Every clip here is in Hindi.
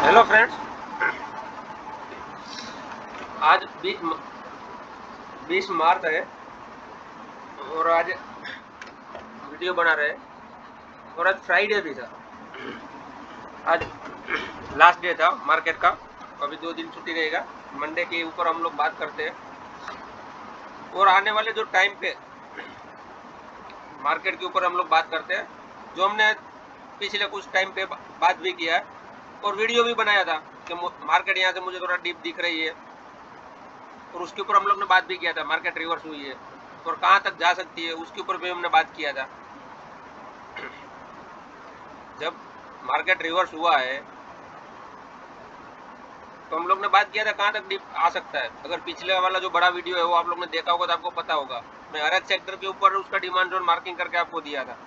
हेलो फ्रेंड्स, आज 20 मार्च है और आज वीडियो बना रहे हैं और आज फ्राइडे भी था। आज लास्ट डे था मार्केट का। अभी 2 दिन छुट्टी रहेगा। मंडे के ऊपर हम लोग बात करते हैं और आने वाले जो टाइम पे मार्केट के ऊपर हम लोग बात करते हैं, जो हमने पिछले कुछ टाइम पे बात भी किया है और वीडियो भी बनाया था कि मार्केट यहाँ से मुझे थोड़ा डीप दिख रही है और उसके ऊपर हम लोग ने बात भी किया था। मार्केट रिवर्स हुई है और कहाँ तक जा सकती है उसके ऊपर भी हमने बात किया था। जब मार्केट रिवर्स हुआ है तो हम लोग ने बात किया था कहाँ तक डीप आ सकता है। अगर पिछले वाला जो बड़ा वीडियो है वो आप लोग ने देखा होगा तो आपको पता होगा। मैं हर एक सेक्टर के ऊपर उसका डिमांड जोन मार्किंग करके आपको दिया था।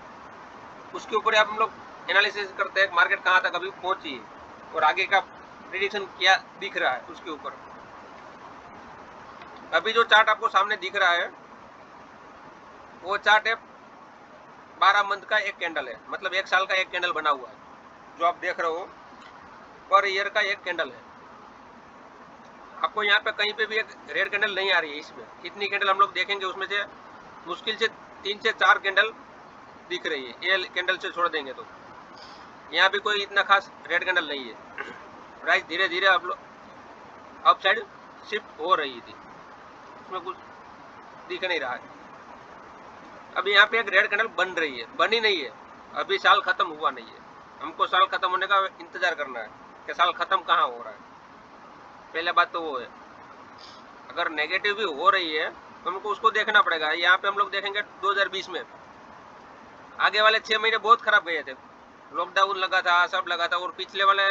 उसके ऊपर आप हम लोग एनालिसिस करते हैं मार्केट कहाँ तक अभी पहुंची है और आगे का प्रिडिक्शन क्या दिख रहा है उसके ऊपर। अभी जो चार्ट आपको सामने दिख रहा है वो चार्ट है 12 मंथ का एक कैंडल है, मतलब 1 साल का एक कैंडल बना हुआ है। जो आप देख रहे हो पर ईयर का एक कैंडल है। आपको यहाँ पे कहीं पे भी एक रेड कैंडल नहीं आ रही है। इसमें कितनी कैंडल हम लोग देखेंगे उसमें से मुश्किल से 3 से 4 कैंडल दिख रही है। ये कैंडल से छोड़ देंगे तो यहाँ भी कोई इतना खास रेड कैंडल नहीं है। प्राइस धीरे धीरे आप लोग अप साइड शिफ्ट हो रही थी, उसमें कुछ दिख नहीं रहा है। अभी यहाँ पे एक रेड कैंडल बन रही है, बनी नहीं है, अभी साल खत्म हुआ नहीं है। हमको साल खत्म होने का इंतजार करना है कि साल खत्म कहाँ हो रहा है। पहले बात तो वो है। अगर नेगेटिव भी हो रही है तो हमको उसको देखना पड़ेगा। यहाँ पे हम लोग देखेंगे 2020 में आगे वाले 6 महीने बहुत खराब गए थे, लॉकडाउन लगा था, सब लगा था। और पिछले वाले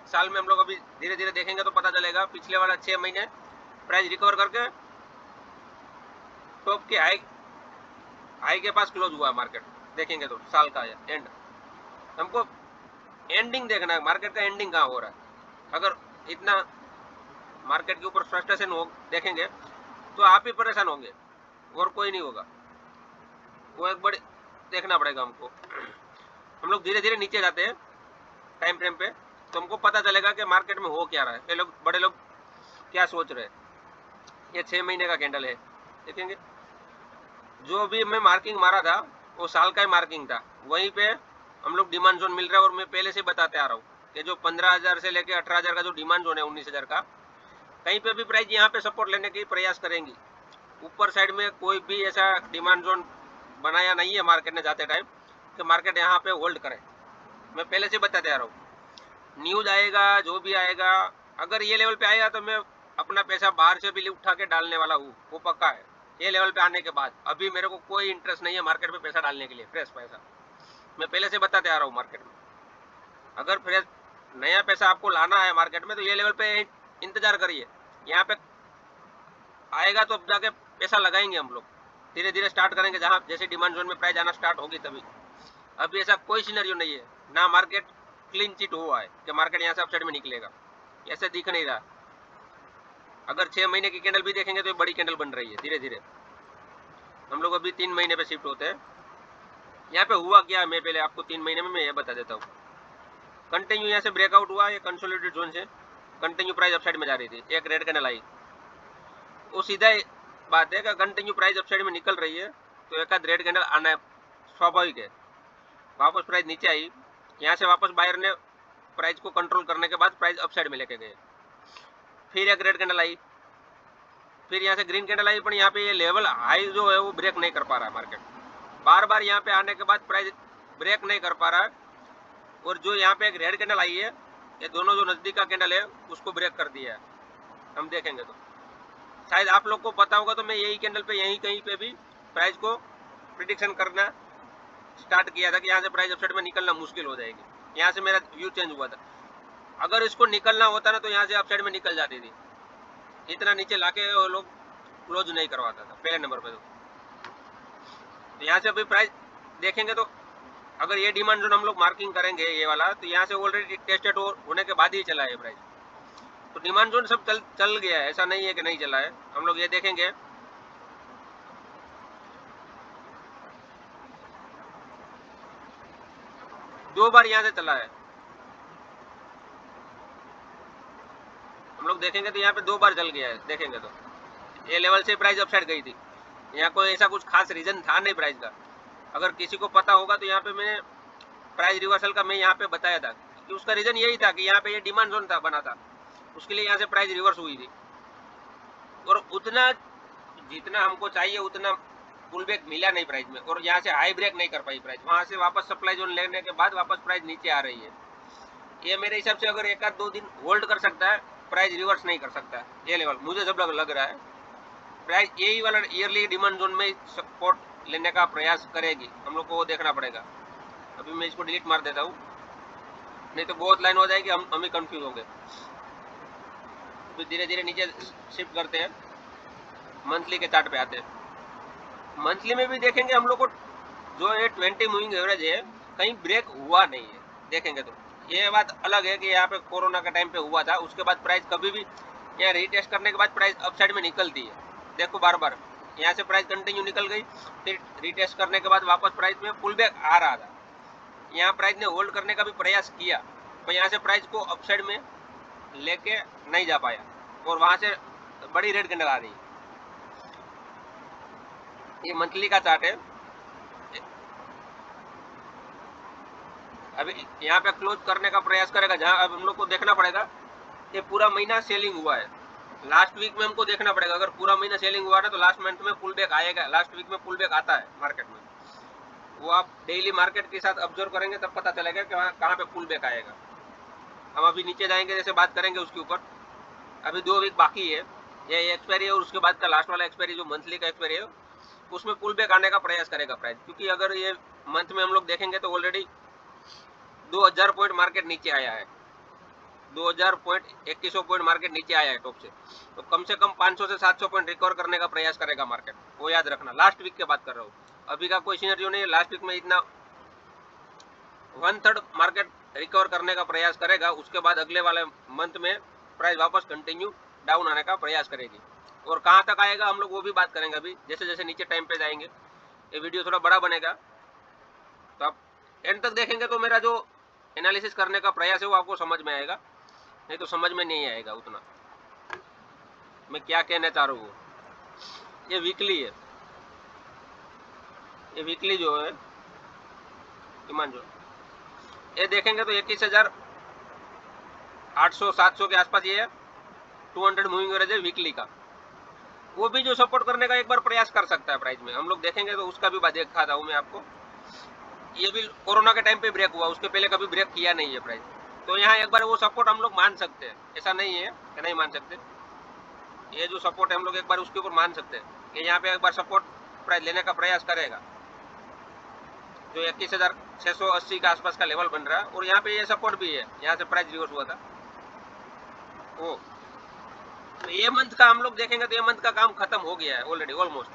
साल में हम लोग अभी धीरे धीरे देखेंगे तो पता चलेगा। पिछले वाला 6 महीने प्राइस रिकवर करके टॉप के हाई के पास क्लोज हुआ मार्केट। देखेंगे तो साल का एंड हमको एंडिंग देखना है, मार्केट का एंडिंग कहाँ हो रहा है। अगर इतना मार्केट के ऊपर फ्रस्ट्रेशन हो देखेंगे तो आप ही परेशान होंगे और कोई नहीं होगा। वो एक बड़े देखना पड़ेगा हमको। हम लोग धीरे धीरे नीचे जाते हैं टाइम फ्रेम पे तो हमको पता चलेगा कि मार्केट में हो क्या रहा है। ये लोग बड़े लोग क्या सोच रहे हैं। ये 6 महीने का कैंडल है, देखेंगे। जो भी मैं मार्किंग मारा था वो साल का ही मार्किंग था। वहीं पे हम लोग डिमांड जोन मिल रहा है और मैं पहले से बताते आ रहा हूँ कि जो 15,000 से लेके 18,000 का जो डिमांड जोन है, 19,000 का, कहीं पे भी प्राइस यहाँ पे सपोर्ट लेने की प्रयास करेंगी। ऊपर साइड में कोई भी ऐसा डिमांड जोन बनाया नहीं है मार्केट ने जाते टाइम कि मार्केट यहाँ पे होल्ड करे। मैं पहले से बताते आ रहा हूँ। न्यूज आएगा जो भी आएगा, अगर ये लेवल पे आएगा तो मैं अपना पैसा बाहर से भी उठा के डालने वाला हूँ, वो पक्का है। ये लेवल पे आने के बाद अभी मेरे को कोई इंटरेस्ट नहीं है मार्केट में पैसा डालने के लिए, फ्रेश पैसा। मैं पहले से बताते आ रहा हूँ मार्केट में अगर फ्रेश नया पैसा आपको लाना है मार्केट में तो ये लेवल पे इंतजार करिए। यहाँ पे आएगा तो अब जाके पैसा लगाएंगे हम लोग। धीरे धीरे स्टार्ट करेंगे जहाँ जैसे डिमांड जोन में प्राइस आना स्टार्ट होगी तभी। अभी ऐसा कोई सिनेरियो नहीं है ना, मार्केट क्लीन चिट हुआ है कि मार्केट यहाँ से अपसाइड में निकलेगा, ऐसे दिख नहीं रहा। अगर 6 महीने की कैंडल भी देखेंगे तो बड़ी कैंडल बन रही है धीरे धीरे। हम लोग अभी 3 महीने पे शिफ्ट होते हैं। यहाँ पे हुआ क्या, मैं पहले आपको 3 महीने में मैं ये बता देता हूँ। कंटिन्यू यहाँ से ब्रेकआउट हुआ, ये कंसोलिडेटेड जोन से कंटिन्यू प्राइस अपसाइड में जा रही थी। एक रेड कैंडल आई, वो सीधा बात है कि कंटिन्यू प्राइस अपसाइड में निकल रही है तो एक आध रेड कैंडल आना स्वाभाविक है। वापस प्राइस नीचे आई, यहाँ से वापस बायर ने प्राइस को कंट्रोल करने के बाद प्राइस अपसाइड में लेके गए। फिर एक रेड कैंडल आई, फिर यहाँ से ग्रीन कैंडल आई, पर यहाँ पे ये लेवल हाई जो है वो ब्रेक नहीं कर पा रहा है मार्केट। बार बार यहाँ पे आने के बाद प्राइस ब्रेक नहीं कर पा रहा है। और जो यहाँ पे एक रेड कैंडल आई है, ये दोनों जो नजदीक का कैंडल है उसको ब्रेक कर दिया है। हम देखेंगे तो शायद आप लोग को पता होगा तो मैं यही कैंडल पे यहीं कहीं पे भी प्राइस को प्रिडिक्शन करना स्टार्ट किया था कि यहाँ से प्राइस अपसाइड में निकलना मुश्किल हो जाएगी। यहाँ से मेरा व्यू चेंज हुआ था। अगर इसको निकलना होता ना तो यहाँ से अपसाइड में निकल जाती थी। इतना नीचे लाके वो लोग क्लोज नहीं करवाता था पहले नंबर पे। तो यहाँ से अभी प्राइस देखेंगे तो अगर ये डिमांड जोन हम लोग मार्किंग करेंगे ये वाला, तो यहाँ से ऑलरेडी टेस्टेड होने के बाद ही चला है प्राइस। तो डिमांड जोन सब चल गया है, ऐसा नहीं है कि नहीं चला है। हम लोग ये देखेंगे 2 बार यहाँ से चला है। हम लोग देखेंगे तो यहाँ पे 2 बार चल गया है, देखेंगे तो ये लेवल से प्राइस अपसाइड गई थी। यहाँ कोई ऐसा कुछ खास रीजन था नहीं प्राइस का। अगर किसी को पता होगा तो यहाँ पे मैंने प्राइस रिवर्सल का मैं यहाँ पे बताया था कि उसका रीजन यही था कि यहाँ पे ये डिमांड जोन था बना था, उसके लिए यहाँ से प्राइस रिवर्स हुई थी और उतना जितना हमको चाहिए उतना पुल बैक मिला नहीं प्राइस में, और यहाँ से हाई ब्रेक नहीं कर पाई प्राइस। वहाँ से वापस सप्लाई जोन लेने के बाद वापस प्राइस नीचे आ रही है। ये मेरे हिसाब से अगर 1-2 दिन होल्ड कर सकता है, प्राइस रिवर्स नहीं कर सकता है ये लेवल, मुझे सब लग रहा है। प्राइस यही वाला ईयरली डिमांड जोन में सपोर्ट लेने का प्रयास करेगी, हम लोग को वो देखना पड़ेगा। अभी मैं इसको डिलीट मार देता हूँ, नहीं तो बहुत लाइन हो जाएगी, हम ही कंफ्यूज होंगे। तो धीरे धीरे नीचे शिफ्ट करते हैं, मंथली के चार्ट पे आते हैं। मंथली में भी देखेंगे हम लोग को जो ये 20 मूविंग एवरेज है कहीं ब्रेक हुआ नहीं है, देखेंगे तो ये बात अलग है कि यहाँ पे कोरोना का टाइम पे हुआ था, उसके बाद प्राइस कभी भी यहाँ रीटेस्ट करने के बाद प्राइस अपसाइड में निकलती है। देखो बार बार यहाँ से प्राइस कंटिन्यू निकल गई, फिर रीटेस्ट करने के बाद वापस प्राइस में पुल बैक आ रहा था। यहाँ प्राइस ने होल्ड करने का भी प्रयास किया, तो यहाँ से प्राइस को अपसाइड में लेके नहीं जा पाया और वहाँ से बड़ी रेड कैंडल आ रही है। ये मंथली का चार्ट है। अभी यहाँ पे क्लोज करने का प्रयास करेगा, जहाँ अब हम लोग को देखना पड़ेगा ये पूरा महीना सेलिंग हुआ है। लास्ट वीक में हमको देखना पड़ेगा, अगर पूरा महीना सेलिंग हुआ है तो लास्ट मंथ में पुल बैक आएगा, लास्ट वीक में पुल बैक आता है मार्केट में। वो आप डेली मार्केट के साथ ऑब्जर्व करेंगे तब पता चलेगा कि वहाँ कहाँ पे पुल बैक आएगा। हम अभी नीचे जाएंगे, जैसे बात करेंगे उसके ऊपर। अभी 2 वीक बाकी है, ये एक्सपायरी है और उसके बाद का लास्ट वाला एक्सपायरी जो मंथली का एक्सपायरी है उसमें पुल बैक आने का प्रयास करेगा प्राइस। क्योंकि अगर ये मंथ में हम लोग देखेंगे तो ऑलरेडी 2000 पॉइंट मार्केट नीचे आया है, 2000 पॉइंट 2100 पॉइंट मार्केट नीचे आया है टॉप से, तो कम से कम 500 से 700 पॉइंट रिकवर करने का प्रयास करेगा मार्केट, वो याद रखना। लास्ट वीक की बात कर रहा हूँ, अभी का कोई सिनेरियो नहीं है। लास्ट वीक में इतना 1/3 मार्केट रिकवर करने का प्रयास करेगा, उसके बाद अगले वाले मंथ में प्राइस वापस कंटिन्यू डाउन आने का प्रयास करेगी। और कहाँ तक आएगा हम लोग वो भी बात करेंगे अभी, जैसे जैसे नीचे टाइम पे जाएंगे। ये वीडियो थोड़ा बड़ा बनेगा, तो आप एंड तक देखेंगे तो मेरा जो एनालिसिस करने का प्रयास है वो आपको समझ में आएगा, नहीं तो समझ में नहीं आएगा उतना मैं क्या कहना चाह रहा हूँ। ये वीकली है, ये वीकली जो है डिमांड जो ये देखेंगे तो 21,800-700 के आसपास ये है, 200 मूविंग एवरेज है वीकली का। वो भी जो सपोर्ट करने का एक बार प्रयास कर सकता है प्राइस में, हम लोग देखेंगे तो उसका भी बात देखा था मैं आपको। ये भी कोरोना के टाइम पे ब्रेक हुआ, उसके पहले कभी ब्रेक किया नहीं है प्राइस, तो यहाँ एक बार वो सपोर्ट हम लोग मान सकते हैं, ऐसा नहीं है कि नहीं मान सकते। ये जो सपोर्ट है हम लोग एक बार उसके ऊपर मान सकते हैं कि यहाँ पे एक बार सपोर्ट प्राइस लेने का प्रयास करेगा, जो 21,680 के आसपास का लेवल बन रहा है। और यहाँ पे ये सपोर्ट भी है, यहाँ से प्राइस रिवर्स हुआ था वो। तो ये मंथ का हम लोग देखेंगे तो ये मंथ का काम खत्म हो गया है ऑलरेडी ऑलमोस्ट।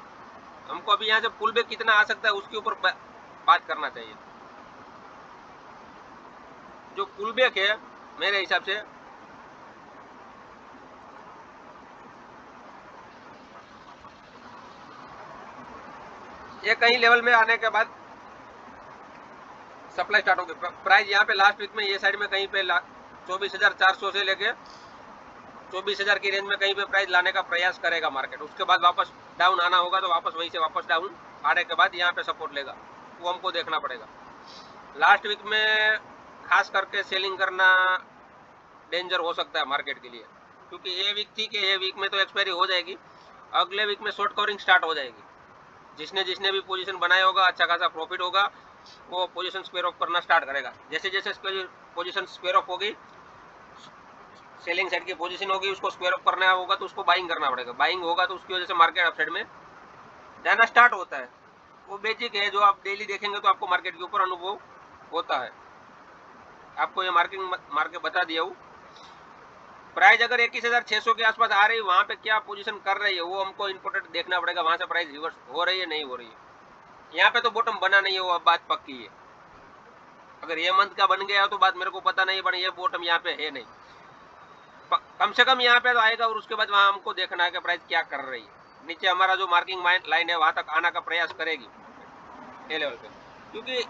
हमको अभी यहाँ से पुल बैक कितना आ सकता है उसके ऊपर बात करना चाहिए। जो पुल बैक है मेरे हिसाब से ये कहीं लेवल में आने के बाद सप्लाई स्टार्ट होगी। प्राइस यहाँ पे लास्ट वीक में ये साइड में कहीं पे 24,400 से लेके 24,000 की रेंज में कहीं पे प्राइस लाने का प्रयास करेगा मार्केट। उसके बाद वापस डाउन आना होगा तो वापस वहीं से वापस डाउन आने के बाद यहाँ पे सपोर्ट लेगा, वो हमको देखना पड़ेगा। लास्ट वीक में खास करके सेलिंग करना डेंजर हो सकता है मार्केट के लिए, क्योंकि ये वीक थी कि ये वीक में तो एक्सपायरी हो जाएगी, अगले वीक में शॉर्ट कवरिंग स्टार्ट हो जाएगी। जिसने जिसने भी पोजीशन बनाया होगा अच्छा खासा प्रॉफिट होगा, वो पोजीशन स्क्वायर ऑफ करना स्टार्ट करेगा। जैसे जैसे पोजीशन स्क्वायर ऑफ होगी, सेलिंग साइड की पोजीशन होगी, उसको स्क्वायर ऑफ करना होगा तो उसको बाइंग करना पड़ेगा। बाइंग होगा तो उसकी वजह से मार्केट अपसाइड में जाना स्टार्ट होता है। वो बेसिक है जो आप डेली देखेंगे तो आपको मार्केट के ऊपर अनुभव होता है। आपको ये मार्केट बता दिया हूँ। प्राइस अगर 21,600 के आसपास आ रही है, वहाँ पे क्या पोजीशन कर रही है वो हमको इम्पोर्टेंट देखना पड़ेगा। वहाँ से प्राइस रिवर्स हो रही है नहीं हो रही है। यहाँ पे तो बॉटम बना नहीं है, वो अब बात पक्की है। अगर ये मंथ का बन गया तो बात मेरे को पता नहीं, बट ये बॉटम यहाँ पे है नहीं। कम से कम यहाँ पे तो आएगा और उसके बाद वहाँ हमको देखना है कि प्राइस क्या कर रही है। नीचे हमारा जो मार्किंग लाइन है वहाँ तक आने का प्रयास करेगी ये लेवल पे, क्योंकि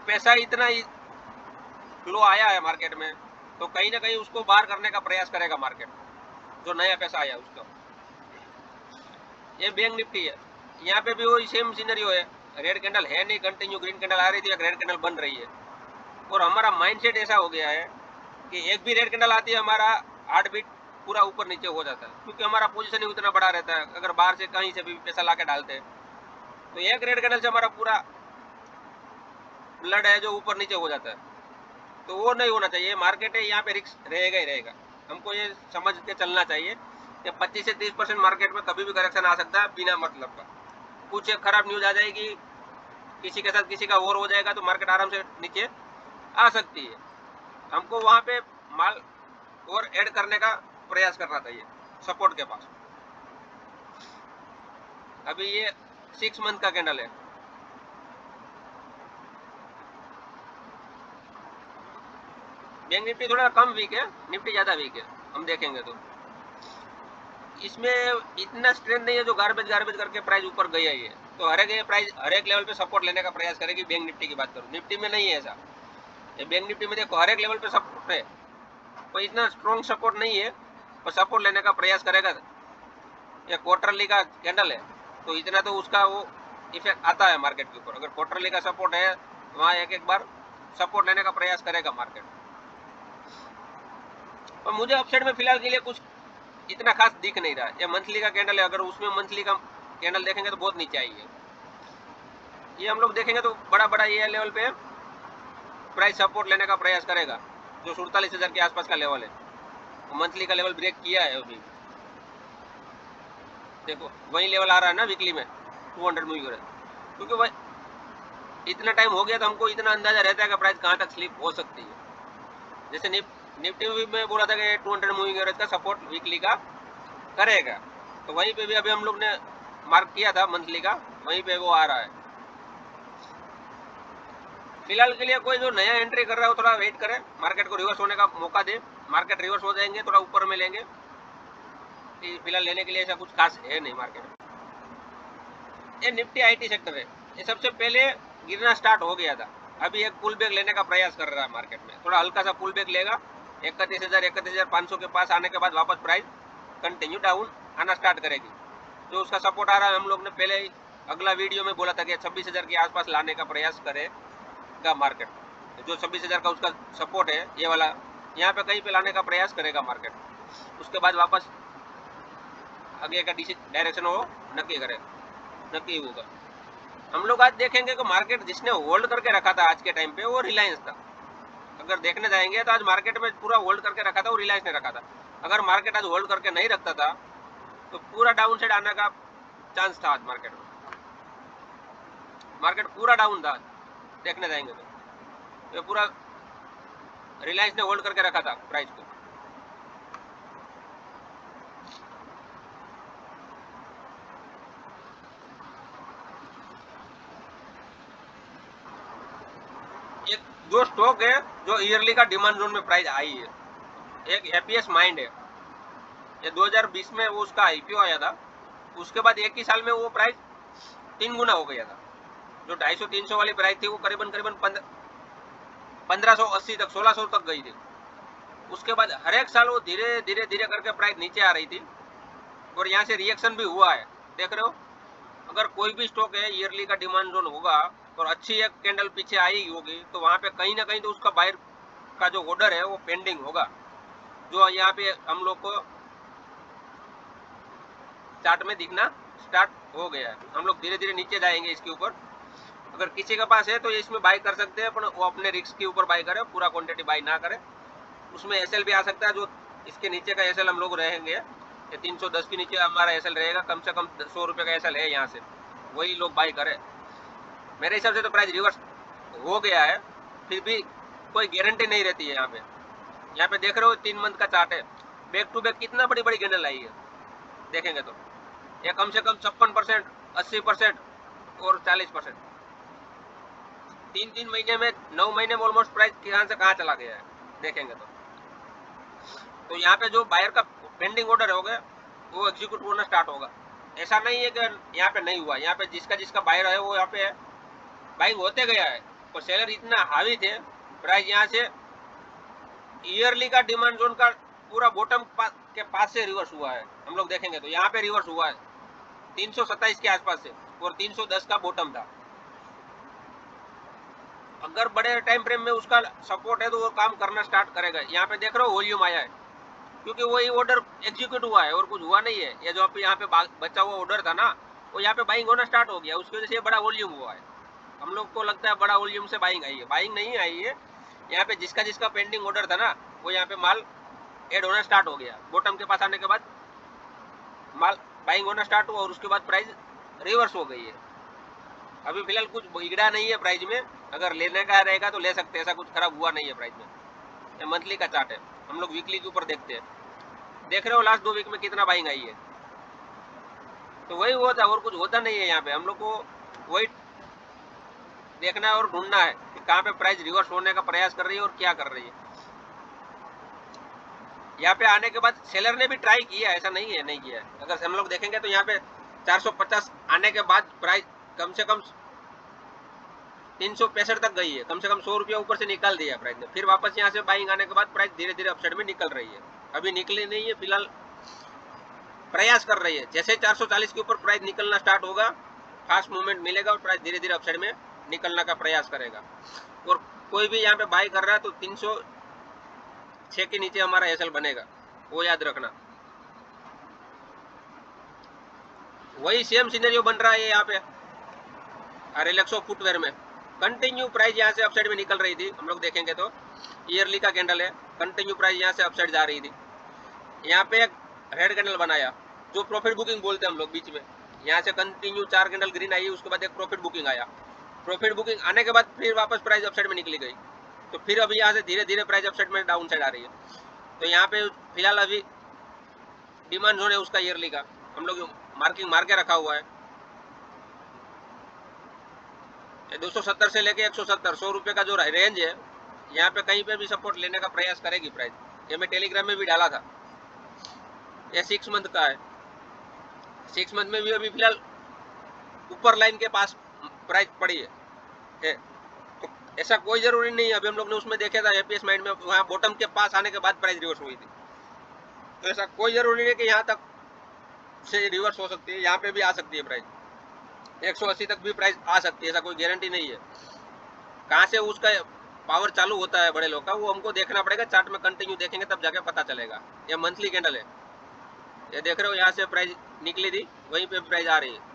पैसा इतना ही फ्लो आया है मार्केट में तो कहीं ना कहीं उसको बाहर करने का प्रयास करेगा मार्केट, जो नया पैसा आया उसका। ये बैंक निफ्टी है, यहाँ पे भी वही सेम सीनरियो है, रेड कैंडल है नहीं, कंटिन्यू ग्रीन कैंडल आ रही थी, रेड कैंडल बन रही है। और हमारा माइंडसेट ऐसा हो गया है कि एक भी रेड कैंडल आती है हमारा हार्ट बीट पूरा ऊपर नीचे हो जाता है, क्योंकि हमारा पोजीशन ही उतना बड़ा रहता है। अगर बाहर से कहीं से भी पैसा ला के डालते हैं तो एक रेड कैंडल से हमारा पूरा ब्लड है जो ऊपर नीचे हो जाता है, तो वो नहीं होना चाहिए। मार्केट है, यहाँ पे रिस्क रहेगा ही रहेगा। हमको ये समझ के चलना चाहिए कि 25 से 30% मार्केट में कभी भी करेक्शन आ सकता है बिना मतलब का। कुछ एक खराब न्यूज आ जाएगी, किसी के साथ किसी का वॉर हो जाएगा तो मार्केट आराम से नीचे आ सकती है। हमको वहां पे माल और ऐड करने का प्रयास करना चाहिए सपोर्ट के पास। अभी ये 6 मंथ का कैंडल है, बैंक निफ्टी थोड़ा कम वीक है, निफ्टी ज्यादा वीक है। हम देखेंगे तो इसमें इतना स्ट्रेंथ नहीं है जो गार्बेज करके प्राइस ऊपर गया ही है। तो हर एक प्राइस हर एक लेवल पे सपोर्ट लेने का प्रयास करेगी। बैंक निफ्टी की बात करूँ, निफ्टी में नहीं है ऐसा। ये बैंक निफ्टी में देखो हर एक लेवल पे सपोर्ट है, कोई इतना स्ट्रॉन्ग सपोर्ट नहीं है, पर सपोर्ट लेने का प्रयास करेगा। ये क्वार्टरली का कैंडल है तो इतना तो उसका वो इफेक्ट आता है मार्केट के ऊपर। अगर क्वार्टरली का सपोर्ट है वहाँ एक बार सपोर्ट लेने का प्रयास करेगा मार्केट। और मुझे अपसाइड में फिलहाल के लिए कुछ इतना खास दिख नहीं रहा। ये मंथली का कैंडल है, अगर उसमें मंथली का कैंडल देखेंगे तो बहुत नीचे आई है। ये हम लोग देखेंगे तो बड़ा बड़ा ये लेवल पे प्राइस सपोर्ट लेने का प्रयास करेगा, जो 47,000 के आसपास का लेवल है। मंथली का लेवल ब्रेक किया है अभी, देखो वही लेवल आ रहा है ना वीकली में 200 मूवी करे, क्योंकि वही इतना टाइम हो गया तो हमको इतना अंदाजा रहता है कि प्राइस कहाँ तक स्लिप हो सकती है। जैसे निफ्टी में भी मैं बोला था कि 200 मूविंग एवरेज का सपोर्ट वीकली का करेगा, तो वहीं पे भी अभी हम लोग ने मार्क किया था मंथली का, वहीं पे वो आ रहा है। फिलहाल के लिए कोई जो नया एंट्री कर रहा है वो थोड़ा वेट करे, मार्केट को रिवर्स होने का मौका दे। मार्केट रिवर्स हो जाएंगे थोड़ा ऊपर में लेंगे, फिलहाल लेने के लिए ऐसा कुछ खास है नहीं मार्केट में। ये निफ्टी आईटी सेक्टर है, ये सबसे पहले गिरना स्टार्ट हो गया था, अभी एक पुल बैक लेने का प्रयास कर रहा है मार्केट में। थोड़ा हल्का सा पुल बैक लेगा, 31,500 के पास आने के बाद वापस प्राइस कंटिन्यू डाउन आना स्टार्ट करेगी। जो उसका सपोर्ट आ रहा है, हम लोग ने पहले ही अगला वीडियो में बोला था कि 26,000 के आसपास लाने का प्रयास करेगा मार्केट। जो 26,000 का उसका सपोर्ट है ये वाला, यहाँ पे कहीं पे लाने का प्रयास करेगा मार्केट। उसके बाद वापस आगे का डायरेक्शन वो नक्की होगा। हम लोग आज देखेंगे कि मार्केट जिसने होल्ड करके रखा था आज के टाइम पे वो रिलायंस था। अगर देखने जाएंगे तो आज मार्केट में पूरा होल्ड करके रखा था वो रिलायंस ने रखा था। अगर मार्केट आज होल्ड करके नहीं रखता था तो पूरा डाउन साइड आने का चांस था। आज मार्केट पूरा डाउन था, देखने जाएंगे तो ये पूरा रिलायंस ने होल्ड करके रखा था प्राइस को। एक जो स्टॉक है जो ईयरली का डिमांड जोन में प्राइस आई है, एक हैप्पीएस्ट माइंड है। ये 2020 में वो उसका आईपीओ आया था, उसके बाद एक ही साल में वो प्राइस 3 गुना हो गया था। जो 250-300 वाली प्राइस थी वो करीबन 1580 तक 1600 तक गई थी। उसके बाद हर एक साल वो धीरे धीरे करके प्राइस नीचे आ रही थी और यहाँ से रिएक्शन भी हुआ है, देख रहे हो। अगर कोई भी स्टॉक है ईयरली का डिमांड जोन होगा और अच्छी एक कैंडल पीछे आई होगी तो वहाँ पे कहीं ना कहीं तो उसका बायर का जो ऑर्डर है वो पेंडिंग होगा, जो यहाँ पे हम लोग को चार्ट में दिखना स्टार्ट हो गया है। हम लोग धीरे धीरे नीचे जाएंगे इसके ऊपर। अगर किसी के पास है तो इसमें बाय कर सकते हैं, पर वो अपने रिस्क के ऊपर बाय करे, पूरा क्वांटिटी बाय ना करे। उसमें एसएल भी आ सकता है, जो इसके नीचे का एसएल हम लोग रहेंगे, 310 के नीचे हमारा एसएल रहेगा, कम से कम 100 रुपये का एसएल है यहाँ से, वही लोग बाय करे। मेरे हिसाब से तो प्राइस रिवर्स हो गया है, फिर भी कोई गारंटी नहीं रहती है। यहाँ पे देख रहे हो 3 मंथ का चार्ट है, बैक टू बैक कितना बड़ी बड़ी कैंडल आई है, देखेंगे तो ये कम से कम 56%, 80% और 40%। 3 महीने में 9 महीने में ऑलमोस्ट प्राइस कहाँ से कहाँ चला गया है, देखेंगे तो यहाँ पे जो बायर का पेंडिंग ऑर्डर हो गया वो एग्जीक्यूट होना स्टार्ट होगा। ऐसा नहीं है कि यहाँ पे नहीं हुआ, यहाँ पे जिसका बायर है वो यहाँ पे बाइंग होते गया है। और सेलर इतना हावी थे, प्राइस यहाँ से ईयरली का डिमांड जोन का पूरा बॉटम के पास से रिवर्स हुआ है। हम लोग देखेंगे तो यहाँ पे रिवर्स हुआ है 327 के आसपास से, और 310 का बॉटम था। अगर बड़े टाइम फ्रेम में उसका सपोर्ट है तो वो काम करना स्टार्ट करेगा। यहाँ पे देख रहे हो वॉल्यूम आया है, क्योंकि वही ऑर्डर एग्जीक्यूट हुआ है और कुछ हुआ नहीं है। ये जो आप यहाँ पे बचा हुआ ऑर्डर था ना, वो यहाँ पे बाइंग होना स्टार्ट हो गया, उसकी वजह से बड़ा वॉल्यूम हुआ है। हम लोग को लगता है बड़ा वॉल्यूम से बाइंग आई है, बाइंग नहीं आई है। यहाँ पे जिसका जिसका पेंडिंग ऑर्डर था ना, वो यहाँ पे माल ऐड होना स्टार्ट हो गया। बॉटम के पास आने के बाद माल बाइंग होना स्टार्ट हुआ और उसके बाद प्राइस रिवर्स हो गई है। अभी फिलहाल कुछ बिगड़ा नहीं है प्राइस में, अगर लेने का रहेगा तो ले सकते हैं, ऐसा कुछ खराब हुआ नहीं है प्राइस में। ये मंथली का चार्ट है, हम लोग वीकली के ऊपर देखते हैं। देख रहे हो लास्ट 2 वीक में कितना बाइंग आई है, तो वही होता है और कुछ होता नहीं है। यहाँ पे हम लोग को वही देखना है और ढूंढना है कि कहाँ पे प्राइस रिवर्स होने का प्रयास कर रही है और क्या कर रही है। यहाँ पे आने के बाद सेलर ने भी ट्राई किया, ऐसा नहीं है नहीं किया है। अगर हम लोग देखेंगे तो यहाँ पे 450 आने के बाद प्राइस कम से कम 365 तक गई है, कम से कम 100 रुपया ऊपर से निकाल दिया प्राइस ने। फिर वापस यहाँ से बाइंग आने के बाद प्राइस धीरे धीरे अपसाइड में निकल रही है। अभी निकली नहीं है, फिलहाल प्रयास कर रही है। जैसे 440 के ऊपर प्राइस निकलना स्टार्ट होगा, फास्ट मूवमेंट मिलेगा और प्राइस धीरे धीरे अपसाइड में निकलने का प्रयास करेगा। और कोई भी यहाँ पे बाय कर रहा है तो 306 के नीचे हमारा एसएल बनेगा, वो याद रखना। वही सेम सिनेरियो बन रहा है यहाँ पे रिलैक्सो फुटवेयर में। कंटिन्यू प्राइस यहाँ से अपसाइड में निकल रही थी, हम लोग देखेंगे तो ईयरली का कैंडल है, कंटिन्यू प्राइस यहाँ से अपसाइड जा रही थी। यहाँ पे एक रेड कैंडल बनाया जो प्रॉफिट बुकिंग बोलते हैं हम लोग बीच में। यहाँ से कंटिन्यू 4 कैंडल ग्रीन आई, उसके बाद एक प्रॉफिट बुकिंग आया। प्रॉफिट बुकिंग आने के बाद फिर वापस प्राइस अपसाइड में निकली गई, तो फिर अभी यहाँ से धीरे धीरे प्राइस अपसाइड में डाउन साइड आ रही है। तो यहाँ पे फिलहाल अभी डिमांड जोन है उसका ईयरली का, हम लोग मार्किंग मार के रखा हुआ है। 270 से लेके 170, 100 रुपये का जो रेंज है, यहाँ पे कहीं पे भी सपोर्ट लेने का प्रयास करेगी प्राइस। ये मैं टेलीग्राम में भी डाला था। ये 6 मंथ का है, 6 मंथ में भी अभी फिलहाल ऊपर लाइन के पास प्राइस पड़ी है। तो ऐसा कोई जरूरी नहीं है, अभी हम लोग ने उसमें देखा था एपीएस माइंड में, वहाँ बॉटम के पास आने के बाद प्राइस रिवर्स हुई थी। तो ऐसा कोई जरूरी नहीं है कि यहाँ तक से रिवर्स हो सकती है, यहाँ पे भी आ सकती है प्राइस, 180 तक भी प्राइस आ सकती है, ऐसा कोई गारंटी नहीं है। कहाँ से उसका पावर चालू होता है बड़े लोग का, वो हमको देखना पड़ेगा। चार्ट में कंटिन्यू देखेंगे तब जाके पता चलेगा। ये मंथली कैंडल है, ये देख रहे हो, यहाँ से प्राइस निकली थी, वहीं पे प्राइस आ रही है।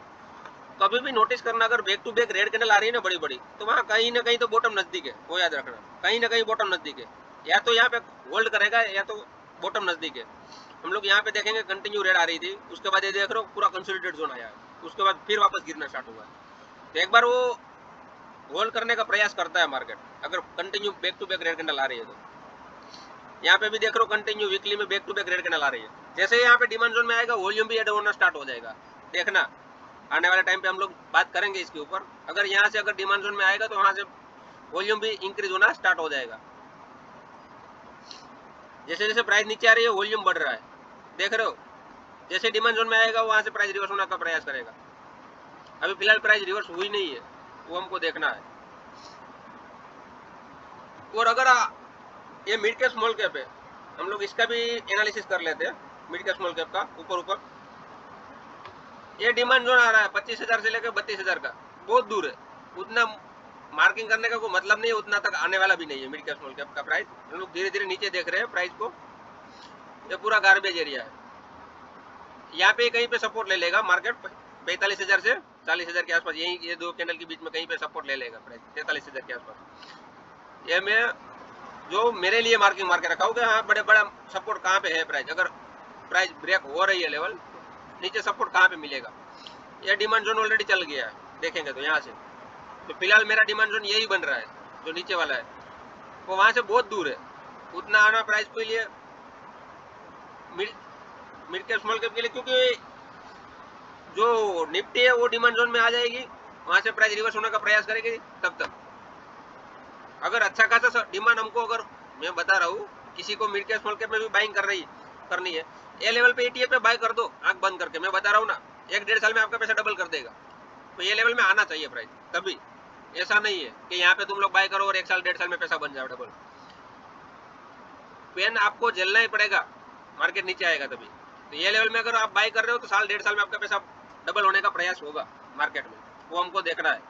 कभी भी नोटिस करना, अगर back to back red candle आ रही है ना बड़ी बड़ी, तो वहाँ कहीं ना कहीं तो बॉटम नजदीक है, वो याद रखना। कहीं ना कहीं बॉटम नजदीक है, या तो यहाँ पे होल्ड करेगा या तो बॉटम नजदीक है। हम लोग यहाँ पे देखेंगे कंटिन्यू रेड आ रही थी, उसके बाद ये देख रहे हो पूरा कंसोलिडेटेड जोन आया है, उसके बाद फिर वापस गिरना स्टार्ट हुआ है। तो एक बार वो होल्ड करने का प्रयास करता है मार्केट, अगर continue back to back red candle आ रही है तो। यहाँ पे भी देख रहे हो कंटिन्यू वीकली में back to back red candle आ रही है। जैसे यहाँ पे डिमांड जोन में आएगा, वॉल्यूम भी ऐड होना स्टार्ट हो जाएगा। देखना आने वाले टाइम पे हम लोग बात करेंगे इसके ऊपर। अगर यहाँ से अगर डिमांड जोन में आएगा तो वहाँ से वॉल्यूम भी इंक्रीज होना स्टार्ट हो जाएगा। जैसे जैसे प्राइस नीचे आ रही है, वॉल्यूम बढ़ रहा है, देख रहे हो। जैसे डिमांड जोन में आएगा, वहाँ से प्राइस रिवर्स होने का प्रयास करेगा। अभी फिलहाल प्राइस रिवर्स हुई नहीं है, वो हमको देखना है। और अगर ये मिड कैप स्मॉल कैप है, हम लोग इसका भी एनालिसिस कर लेते हैं। मिड कैप स्मॉल कैप का ऊपर ऊपर ये डिमांड जोन आ रहा है 25,000 से लेकर 32,000 का, बहुत दूर है। उतना मार्किंग करने का कोई मतलब नहीं है, उतना तक आने वाला भी नहीं है मिड कैप स्मॉल कैप का प्राइस। हम लोग धीरे धीरे नीचे देख रहे हैं प्राइस को, ये पूरा गार्बेज एरिया है। यहाँ पे कहीं पे सपोर्ट ले लेगा मार्केट 45,000 से 40,000 के आसपास, यही ये दो कैंडल के बीच में कहीं पे सपोर्ट ले लेगा प्राइस 43,000 के आसपास। ये मैं जो मेरे लिए मार्किंग मार के रखा हूँ कि हाँ बड़े बड़ा सपोर्ट कहाँ पे है प्राइस। अगर प्राइस ब्रेक हो रही है लेवल, नीचे सपोर्ट कहाँ पे मिलेगा। यह डिमांड जोन ऑलरेडी चल गया है, देखेंगे तो यहाँ से। तो फिलहाल मेरा डिमांड जोन यही बन रहा है, जो नीचे वाला है, वो वहाँ से बहुत दूर है। उतना आना प्राइस के लिए, मिड कैप स्मॉल कैप के लिए, क्योंकि जो निफ्टी है वो डिमांड जोन में आ जाएगी, वहाँ से प्राइस रिवर्स होने का प्रयास करेगी। तब तक अगर अच्छा खासा डिमांड हमको, अगर मैं बता रहा हूँ किसी को मिड कैप स्मॉल कैप में भी बाइंग करनी है, ये लेवल पे ETF पे बाय कर दो आंख बंद करके। मैं बता रहा हूँ ना, 1-1.5 साल में आपका पैसा डबल कर देगा। तो ये लेवल में आना चाहिए प्राइस तभी। ऐसा नहीं है कि यहाँ पे तुम लोग बाय करो और 1 साल 1.5 साल में पैसा बन जाए डबल। पेन आपको झेलना ही पड़ेगा, मार्केट नीचे आएगा तभी। तो ये लेवल में अगर आप बाई कर रहे हो तो साल 1.5 साल में आपका पैसा डबल होने का प्रयास होगा मार्केट में, वो हमको देखना है।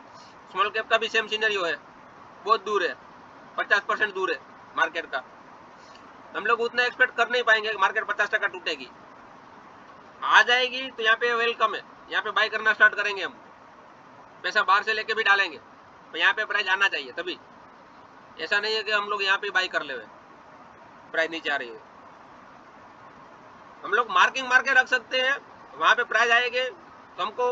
स्मॉल कैप का भी सेम सिनेरियो है, बहुत दूर है, 50% दूर है मार्केट का। हम लोग उतना एक्सपेक्ट कर नहीं पाएंगे कि मार्केट 50% टूटेगी। आ जाएगी तो यहाँ पे वेलकम है, यहाँ पे बाई करना स्टार्ट करेंगे हम, पैसा बाहर से लेके भी डालेंगे, तो यहाँ पे प्राइस आना चाहिए तभी। ऐसा नहीं है कि हम लोग यहाँ पे बाई कर ले, प्राइस नीचे आ रही है। हम लोग मार्किंग मार के रख सकते हैं, वहां पे प्राइस आएंगे तो हमको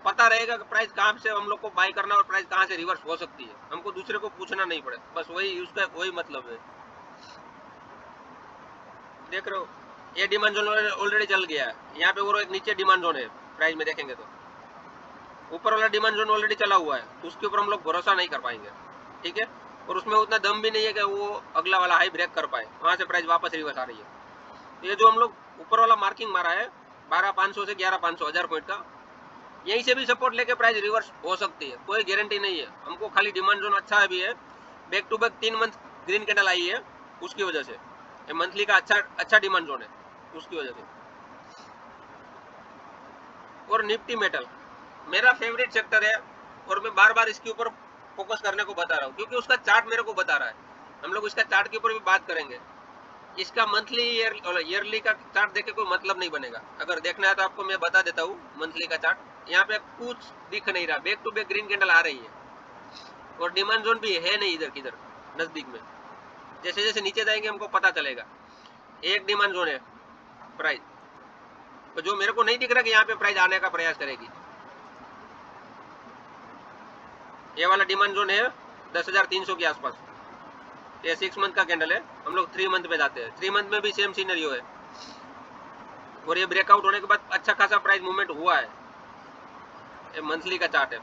पता रहेगा कि प्राइस कहाँ से हम लोग को बाई करना और प्राइस कहाँ से रिवर्स हो सकती है, हमको दूसरे को पूछना नहीं पड़े, बस वही उसका वही मतलब है। देख रहे हो ये डिमांड जोन ऑलरेडी चल गया है, यहाँ पे वो एक नीचे डिमांड जोन है, प्राइस में देखेंगे तो ऊपर वाला डिमांड जोन ऑलरेडी चला हुआ है, तो उसके ऊपर हम लोग भरोसा नहीं कर पाएंगे, ठीक है। और उसमें उतना दम भी नहीं है कि वो अगला वाला हाई ब्रेक कर पाए, वहां से प्राइस वापस रिवर्स आ रही है। तो ये जो हम लोग ऊपर वाला मार्किंग मारा है 12,500 से 11,500 1000 पॉइंट का, यहीं से भी सपोर्ट लेके प्राइस रिवर्स हो सकती है, कोई गारंटी नहीं है हमको। खाली डिमांड जोन अच्छा भी है, back to back 3 month green candle आई है, उसकी वजह से ये मंथली का अच्छा डिमांड जोन है, उसकी वजह से। और निफ्टी मेटल मेरा फेवरेट सेक्टर है, और मैं बार बार इसके ऊपर फोकस करने को बता रहा हूँ क्योंकि उसका चार्ट मेरे को बता रहा है। हम लोग इसका चार्ट के ऊपर भी बात करेंगे। इसका मंथली ईयरली का चार्ट देख के कोई मतलब नहीं बनेगा, अगर देखना है तो आपको मैं बता देता हूँ मंथली का चार्ट। यहाँ पे कुछ दिख नहीं रहा, back to back green candle आ रही है, और डिमांड जोन भी है नहीं इधर किधर नजदीक में। जैसे जैसे नीचे जाएंगे हमको पता चलेगा। एक डिमांड जोन है प्राइस, तो जो मेरे को नहीं दिख रहा कि यहाँ पे प्राइस आने का प्रयास करेगी। ये वाला डिमांड जोन है 10,300 के आसपास, ये 6 मंथ का कैंडल है। हम लोग 3 मंथ पे जाते हैं, 3 मंथ में भी सेम सिनेरियो है, और ये ब्रेकआउट होने के बाद अच्छा खासा प्राइस मूवमेंट हुआ है। ये मंथली का चार्ट है।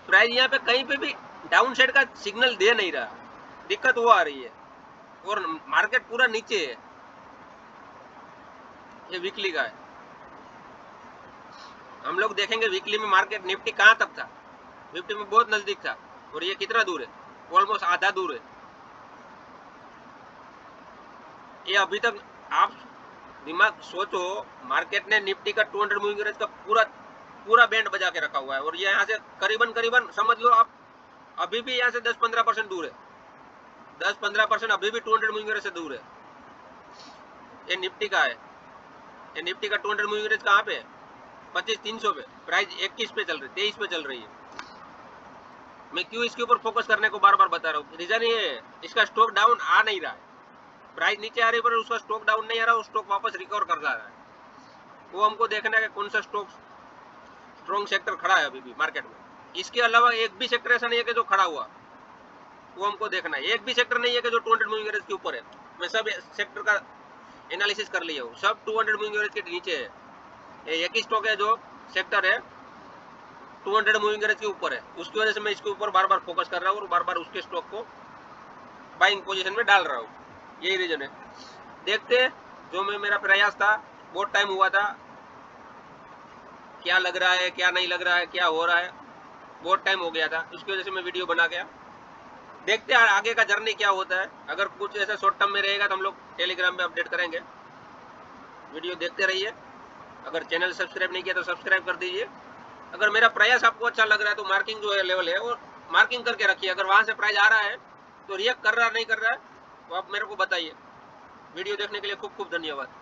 प्राइस यहाँ पे कहीं पे भी डाउन साइड का सिग्नल दे नहीं रहा, दिक्कत वो आ रही है, और मार्केट पूरा नीचे है। ये वीकली का है, हम लोग देखेंगे वीकली में मार्केट निफ्टी कहाँ तक था, निफ्टी में बहुत नजदीक था, और ये कितना दूर है, ऑलमोस्ट आधा दूर है। ये अभी तक आप दिमाग सोचो, मार्केट ने निफ्टी का 200 मूविंग एवरेज का पूरा बैंड बजा के रखा हुआ है, और ये यहाँ से करीबन समझ लो आप अभी भी यहाँ से 10-15% दूर है, 10-15% अभी भी 200 मूविंग एवरेज से दूर है। ये निफ्टी का है, ये निफ्टी का 200 मूविंग एवरेज कहाँ पे है, 25,300 पे, प्राइस 21 पे चल रही, 23 पे चल रही है। मैं क्यों इसके ऊपर फोकस करने को बार बार बता रहा हूँ, रीजन ये है, इसका स्टॉक डाउन आ नहीं रहा है, प्राइस नीचे आ रही है पर उसका स्टॉक डाउन नहीं आ रहा, स्टॉक वापस रिकवर कर रहा है। वो हमको देखना है कि कौन सा स्टॉक स्ट्रॉन्ग सेक्टर खड़ा है अभी भी मार्केट में। इसके अलावा एक भी सेक्टर ऐसा नहीं है कि जो खड़ा हुआ, वो हमको देखना है। एक भी सेक्टर नहीं है कि जो 200 मूविंग एवरेज के ऊपर है। मैं सब सेक्टर का एनालिसिस कर लिया हूँ, सब 200 मूविंग एवरेज के नीचे है। एक ही स्टॉक है जो सेक्टर है 200 मूविंग एवरेज के ऊपर है, उसकी वजह से मैं इसके ऊपर बार बार फोकस कर रहा हूँ और बार बार उसके स्टॉक को बाइंग पोजीशन में डाल रहा हूँ, यही रीजन है। देखते जो मैं मेरा प्रयास था, बहुत टाइम हुआ था, क्या लग रहा है क्या नहीं लग रहा है क्या हो रहा है, बहुत टाइम हो गया था, उसकी वजह से मैं वीडियो बना गया। देखते हैं आगे का जर्नी क्या होता है। अगर कुछ ऐसा शॉर्ट टर्म में रहेगा तो हम लोग टेलीग्राम में अपडेट करेंगे। वीडियो देखते रहिए, अगर चैनल सब्सक्राइब नहीं किया तो सब्सक्राइब कर दीजिए। अगर मेरा प्रयास आपको अच्छा लग रहा है तो मार्किंग जो है लेवल है वो मार्किंग करके रखिए। अगर वहां से प्राइस आ रहा है तो रिएक्ट कर रहा नहीं कर रहा है तो आप मेरे को बताइए। वीडियो देखने के लिए खूब खूब धन्यवाद।